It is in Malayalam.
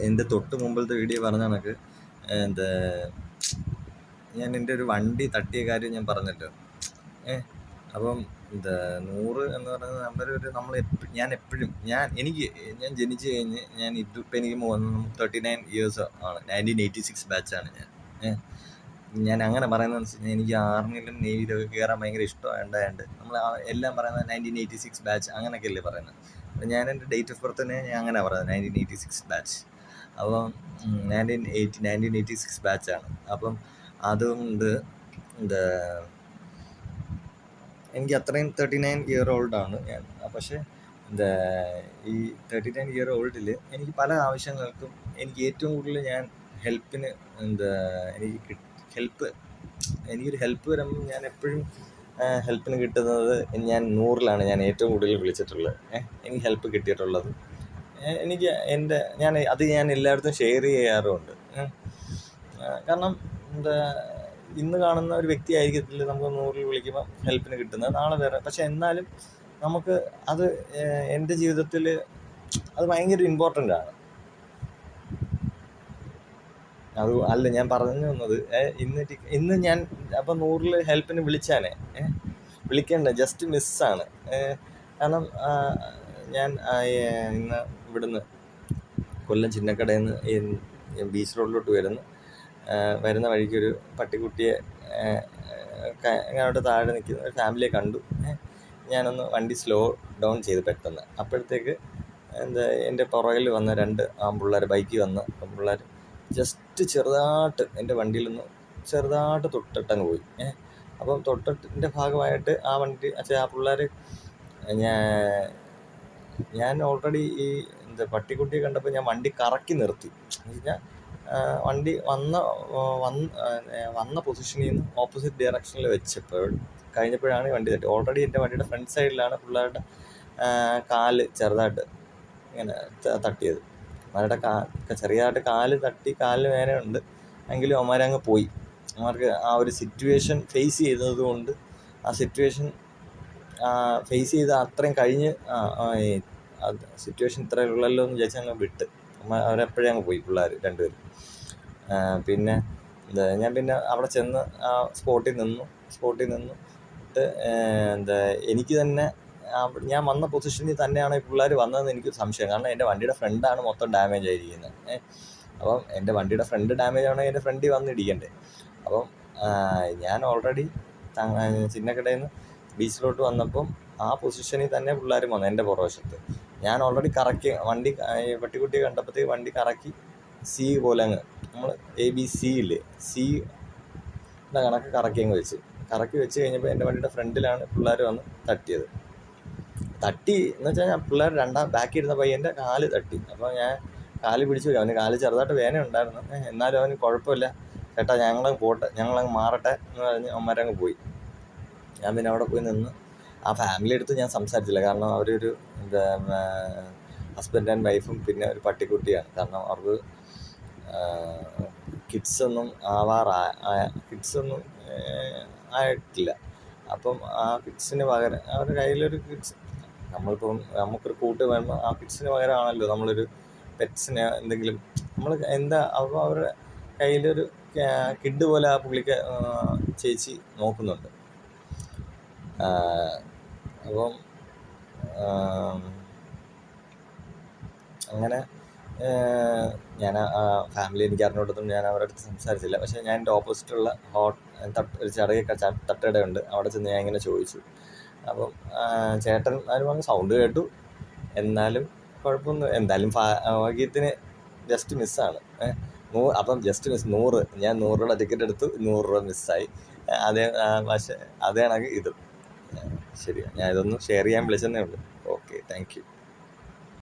എൻ്റെ തൊട്ട് മുമ്പിലത്തെ വീഡിയോ പറഞ്ഞ കണക്ക് എന്താ ഞാൻ എൻ്റെ ഒരു വണ്ടി തട്ടിയ കാര്യം ഞാൻ പറഞ്ഞല്ലോ. അപ്പം എന്താ 100 എന്ന് പറയുന്നത് ഞാൻ എപ്പോഴും ഞാൻ ജനിച്ചു കഴിഞ്ഞ് ഇതിപ്പോൾ എനിക്ക് 39 ഇയേഴ്സ് ആണ്. 1986 ബാച്ചാണ് ഞാൻ അങ്ങനെ പറയുന്നത് വെച്ച് കഴിഞ്ഞാൽ എനിക്ക് ആർമിയിലും നേവിയിലൊക്കെ കയറാൻ ഭയങ്കര ഇഷ്ടമുണ്ടായത്. നമ്മൾ എല്ലാം പറയുന്നത് 1986 ബാച്ച് അങ്ങനെയൊക്കെ അല്ലേ പറയുന്നത്. അപ്പം ഞാൻ എൻ്റെ ഡേറ്റ് ഓഫ് ബർത്തിനെ ഞാൻ അങ്ങനെ പറയുന്നത് 1986 ബാച്ച്. അപ്പം 1986 ബാച്ചാണ്. അപ്പം അതുകൊണ്ട് എന്താ എനിക്ക് അത്രയും 39 ഇയർ ഓൾഡാണ് ഞാൻ. പക്ഷേ എന്താ ഈ 39 ഇയർ ഓൾഡിൽ എനിക്ക് പല ആവശ്യങ്ങൾക്കും എനിക്ക് ഏറ്റവും കൂടുതൽ ഞാൻ ഹെൽപ്പിന് എനിക്കൊരു ഹെൽപ്പ് വരുമ്പോൾ ഞാൻ എപ്പോഴും ഹെൽപ്പിന് കിട്ടുന്നത് ഞാൻ 100-ലാണ് ഞാൻ ഏറ്റവും കൂടുതൽ വിളിച്ചിട്ടുള്ളത്. എനിക്ക് ഹെൽപ്പ് കിട്ടിയിട്ടുള്ളത് ഞാൻ എല്ലായിടത്തും ഷെയർ ചെയ്യാറുമുണ്ട്. കാരണം ഇന്ന് കാണുന്ന ഒരു വ്യക്തി ആയിരിക്കത്തില്ല നമുക്ക് 100-ൽ വിളിക്കുമ്പോൾ ഹെൽപ്പിന് കിട്ടുന്നത്, നാളെ വേറെ. പക്ഷെ എന്നാലും നമുക്ക് അത് എൻ്റെ ജീവിതത്തിൽ അത് ഭയങ്കര ഇമ്പോർട്ടൻ്റ് ആണ്. അത് അല്ല ഞാൻ പറഞ്ഞു വന്നത്, ഇന്ന് ഞാൻ അപ്പം 100-ൽ ഹെൽപ്പിന് വിളിക്കേണ്ട ജസ്റ്റ് മിസ്സാണ്. കാരണം ഞാൻ ഇന്ന് ഇവിടുന്ന് കൊല്ലം ചിന്നക്കടയിൽ നിന്ന് ബീച്ച് റോഡിലോട്ട് വരുന്ന വഴിക്കൊരു പട്ടിക്കുട്ടിയെ അവിടെ താഴെ നിൽക്കുന്ന ഒരു ഫാമിലിയെ കണ്ടു. ഞാനൊന്ന് വണ്ടി സ്ലോ ഡൗൺ ചെയ്ത് പെട്ടെന്ന്. അപ്പോഴത്തേക്ക് എൻ്റെ പുറകിൽ വന്ന 2 ആൺപിള്ളേർ ബൈക്കിൽ വന്ന പിള്ളേർ ജസ്റ്റ് ചെറുതായിട്ട് എൻ്റെ വണ്ടിയിലൊന്ന് ചെറുതായിട്ട് തൊട്ടിട്ടങ്ങ് പോയി. അപ്പം തൊട്ടിട്ടിൻ്റെ ഭാഗമായിട്ട് ആ പിള്ളേർ ഞാൻ ഓൾറെഡി പട്ടിക്കുട്ടിയെ കണ്ടപ്പോൾ ഞാൻ വണ്ടി കറക്കി നിർത്തി. എന്ന് വെച്ചാൽ വണ്ടി വന്ന പൊസിഷനിൽ നിന്ന് ഓപ്പോസിറ്റ് ഡയറക്ഷനിൽ കഴിഞ്ഞപ്പോഴാണ് വണ്ടി തട്ടി. ഓൾറെഡി എൻ്റെ വണ്ടിയുടെ ഫ്രണ്ട് സൈഡിലാണ് പിള്ളേരുടെ കാല് ചെറുതായിട്ട് ഇങ്ങനെ തട്ടിയത്. അവരുടെ ചെറിയതായിട്ട് കാല് തട്ടി, കാലിന് വേദനയുണ്ട് എങ്കിലും അവന്മാരങ്ങ് പോയി. അവർക്ക് ആ ഒരു സിറ്റുവേഷൻ ഫേസ് ചെയ്തത് കൊണ്ട് ആ സിറ്റുവേഷൻ ഫേസ് ചെയ്ത് അത്രയും കഴിഞ്ഞ് സിറ്റുവേഷൻ ഇത്രയേ ഉള്ളല്ലോ എന്ന് വിചാരിച്ചങ്ങ് വിട്ട് അവരെപ്പോഴേ അങ്ങ് പോയി പിള്ളേർ 2 പേരും. പിന്നെ ഞാൻ അവിടെ ചെന്ന് ആ സ്പോട്ടിൽ നിന്നിട്ട് എനിക്ക് തന്നെ ഞാൻ വന്ന പൊസിഷനിൽ തന്നെയാണ് ഈ പിള്ളേർ വന്നതെന്ന് എനിക്ക് സംശയം. കാരണം എൻ്റെ വണ്ടിയുടെ ഫ്രണ്ടാണ് മൊത്തം ഡാമേജ് ആയിരിക്കുന്നത്. അപ്പം എൻ്റെ വണ്ടിയുടെ ഫ്രണ്ട് ഡാമേജ് ആണെങ്കിൽ എൻ്റെ ഫ്രണ്ടിൽ വന്ന് ഇടിക്കണ്ടേ. അപ്പം ഞാൻ ഓൾറെഡി ചിന്നക്കടയിൽ നിന്ന് ബീച്ചിലോട്ട് വന്നപ്പം ആ പൊസിഷനിൽ തന്നെ പിള്ളേർ വന്നു എൻ്റെ പുറവശത്ത്. ഞാൻ ഓൾറെഡി കറക്കി വണ്ടി പട്ടിക്കുട്ടിയെ കണ്ടപ്പോഴത്തേക്ക് വണ്ടി കറക്കി സി പോലെ അങ്ങ് നമ്മൾ ABC ഇല്ലേ, സി കണക്ക് കറക്കി വെച്ച് കഴിഞ്ഞപ്പോൾ എൻ്റെ വണ്ടിയുടെ ഫ്രണ്ടിലാണ് പിള്ളേർ വന്ന് തട്ടിയത്. എന്ന് വെച്ചാൽ ഞാൻ പിള്ളേർ ബാക്കിൽ ഇരുന്ന പയ്യൻ്റെ കാല് തട്ടി. അപ്പോൾ ഞാൻ കാല് പിടിച്ചു പോയി. അവന് കാല് ചെറുതായിട്ട് വേദന ഉണ്ടായിരുന്നു. എന്നാലും അവന് കുഴപ്പമില്ല ചേട്ടാ, ഞങ്ങളങ്ങ് മാറട്ടെ എന്ന് പറഞ്ഞ് അവന്മാരങ്ങ് പോയി. ഞാൻ പിന്നെ അവിടെ പോയി നിന്ന് ആ ഫാമിലി അടുത്ത് ഞാൻ സംസാരിച്ചില്ല. കാരണം അവരൊരു ഹസ്ബൻഡ് ആൻഡ് വൈഫും പിന്നെ ഒരു പട്ടിക്കുട്ടിയാണ്. കാരണം അവർക്ക് കിഡ്സൊന്നും ആയിട്ടില്ല. അപ്പം ആ കിഡ്സിന് പകരം അവരുടെ കയ്യിലൊരു നമുക്കൊരു കൂട്ട് വേണം. ആ കിഡ്സിന് പകരമാണല്ലോ നമ്മളൊരു പെറ്റ്സിനെ എന്തെങ്കിലും അപ്പോൾ അവരുടെ കയ്യിലൊരു കിഡ് പോലെ ആ പുള്ളിക്ക് ചേച്ചി നോക്കുന്നുണ്ട്. അപ്പം അങ്ങനെ ഞാൻ ആ ഫാമിലി എനിക്ക് അറിഞ്ഞുകൊടുത്തും ഞാൻ അവരുടെ അടുത്ത് സംസാരിച്ചില്ല. പക്ഷേ ഞാൻ എൻ്റെ ഓപ്പോസിറ്റുള്ള ഒരു ചെറിയ തട്ടുകടയുണ്ട്, അവിടെ ചെന്ന് ഞാൻ ഇങ്ങനെ ചോദിച്ചു. അപ്പം ചേട്ടൻ പറഞ്ഞ സൗണ്ട് കേട്ടു, എന്നാലും കുഴപ്പമൊന്നും, എന്തായാലും ഭാഗ്യത്തിന് ജസ്റ്റ് മിസ്സാണ്. അപ്പം ജസ്റ്റ് മിസ് 100 ഞാൻ 100 രൂപ ടിക്കറ്റ് എടുത്തു, 100 രൂപ മിസ്സായി. പക്ഷേ അതേ കണക്ക് ഇതും ശരിയാണ്. ഞാൻ ഇതൊന്നും ഷെയർ ചെയ്യാൻ വിളിച്ചതേ ഉള്ളൂ. Okay, thank you.